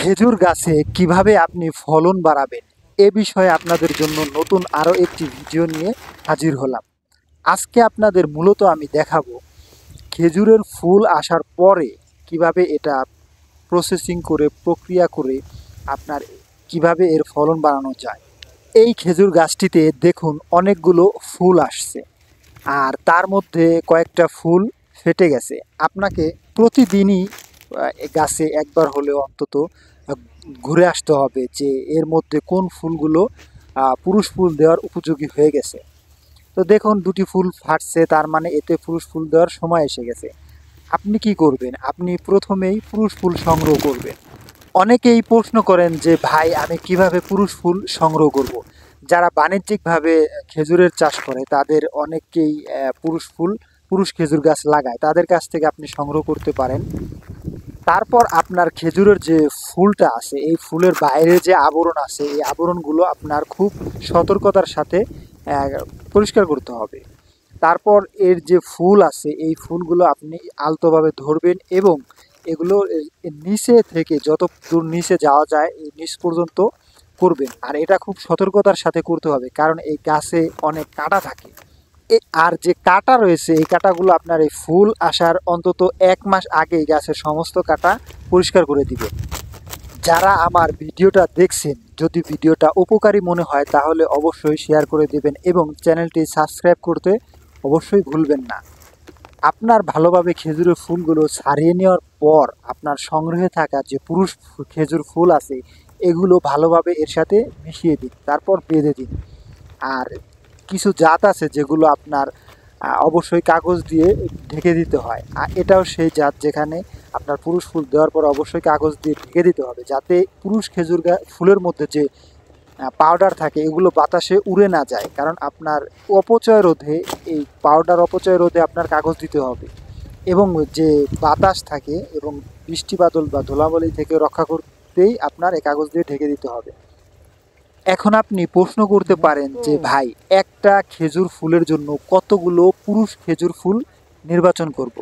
খেজুর গাছে কিভাবে আপনি ফলন বাড়াবেন এ বিষয়ে আপনাদের জন্য নতুন আরও একটি ভিডিও নিয়ে হাজির হলাম। আজকে আপনাদের মূলত আমি দেখাবো খেজুরের ফুল আসার পরে কিভাবে এটা প্রসেসিং করে প্রক্রিয়া করে আপনার কিভাবে এর ফলন বাড়ানো যায়। এই খেজুর গাছটিতে দেখুন অনেকগুলো ফুল আসছে, আর তার মধ্যে কয়েকটা ফুল ফেটে গেছে। আপনাকে প্রতিদিনই গাছে একবার হলেও অন্তত ঘুরে আসতে হবে যে এর মধ্যে কোন ফুলগুলো পুরুষ ফুল দেওয়ার উপযোগী হয়ে গেছে। তো দেখুন দুটি ফুল ফাটছে, তার মানে এতে পুরুষ ফুল দেওয়ার সময় এসে গেছে। আপনি কি করবেন? আপনি প্রথমেই পুরুষ ফুল সংগ্রহ করবেন। অনেকেই প্রশ্ন করেন যে ভাই আমি কিভাবে পুরুষ ফুল সংগ্রহ করব। যারা বাণিজ্যিকভাবে খেজুরের চাষ করে তাদের অনেকেই পুরুষ খেজুর গাছ লাগায়, তাদের কাছ থেকে আপনি সংগ্রহ করতে পারেন। তারপর আপনার খেজুরের যে ফুলটা আছে এই ফুলের বাইরে যে আবরণ আছে এই আবরণগুলো আপনার খুব সতর্কতার সাথে পরিষ্কার করতে হবে। তারপর এর যে ফুল আছে এই ফুলগুলো আপনি আলতোভাবে ধরবেন এবং এগুলো নিচে থেকে যত দূর নিচে যাওয়া যায় এই নিচ পর্যন্ত করবেন। আর এটা খুব সতর্কতার সাথে করতে হবে, কারণ এই গাছে অনেক কাঁটা থাকে। আর যে কাঁটা রয়েছে এই কাঁটাগুলো আপনার এই ফুল আসার অন্তত 1 মাস আগে গাছের সমস্ত কাঁটা পরিষ্কার করে দিবে। যারা আমার ভিডিওটা দেখছেন, যদি ভিডিওটা উপকারী মনে হয় তাহলে অবশ্যই শেয়ার করে দেবেন এবং চ্যানেলটি সাবস্ক্রাইব করতে অবশ্যই ভুলবেন না। আপনার ভালোভাবে খেজুরের ফুলগুলো ছাড়িয়ে নেওয়ার পর আপনার সংগ্রহে থাকা যে পুরুষ খেজুর ফুল আছে এগুলো ভালোভাবে এর সাথে মিশিয়ে দিন, তারপর বেঁধে দিন। আর কিছু জাত আছে যেগুলো আপনার অবশ্যই কাগজ দিয়ে ঢেকে দিতে হয়, আর এটাও সেই জাত যেখানে আপনার পুরুষ ফুল দেওয়ার পর অবশ্যই কাগজ দিয়ে ঢেকে দিতে হবে, যাতে পুরুষ খেজুর ফুলের মধ্যে যে পাউডার থাকে এগুলো বাতাসে উড়ে না যায়। কারণ আপনার অপচয় রোধে এই পাউডার অপচয় রোধে আপনার কাগজ দিতে হবে, এবং যে বাতাস থাকে এবং বৃষ্টি বাদল বা ধুলাবালি থেকে রক্ষা করতেই আপনার এই কাগজ দিয়ে ঢেকে দিতে হবে। এখন আপনি প্রশ্ন করতে পারেন যে ভাই একটা খেজুর ফুলের জন্য কতগুলো পুরুষ খেজুর ফুল নির্বাচন করব।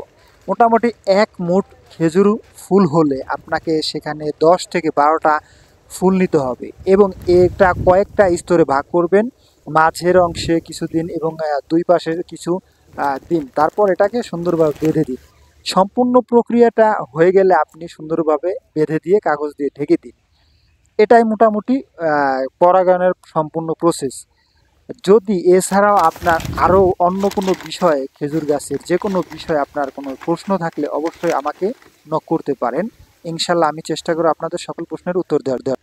মোটামুটি এক মুঠ খেজুর ফুল হলে আপনাকে সেখানে 10 থেকে 12টা ফুল নিতে হবে এবং এটা কয়েকটা স্তরে ভাগ করবেন, মাঝের অংশে কিছু দিন এবং দুই পাশের কিছু দিন। তারপর এটাকে সুন্দরভাবে বেঁধে দিন। সম্পূর্ণ প্রক্রিয়াটা হয়ে গেলে আপনি সুন্দরভাবে বেঁধে দিয়ে কাগজ দিয়ে ঢেকে দিন। এটাই মোটামুটি পরাগায়নের সম্পূর্ণ প্রসেস। যদি এছাড়াও আপনার আরও অন্য কোনো বিষয়ে খেজুর গাছের যে কোনো বিষয়ে আপনার কোনো প্রশ্ন থাকলে অবশ্যই আমাকে নক করতে পারেন। ইনশাল্লাহ আমি চেষ্টা করব আপনাদের সকল প্রশ্নের উত্তর দেওয়ার।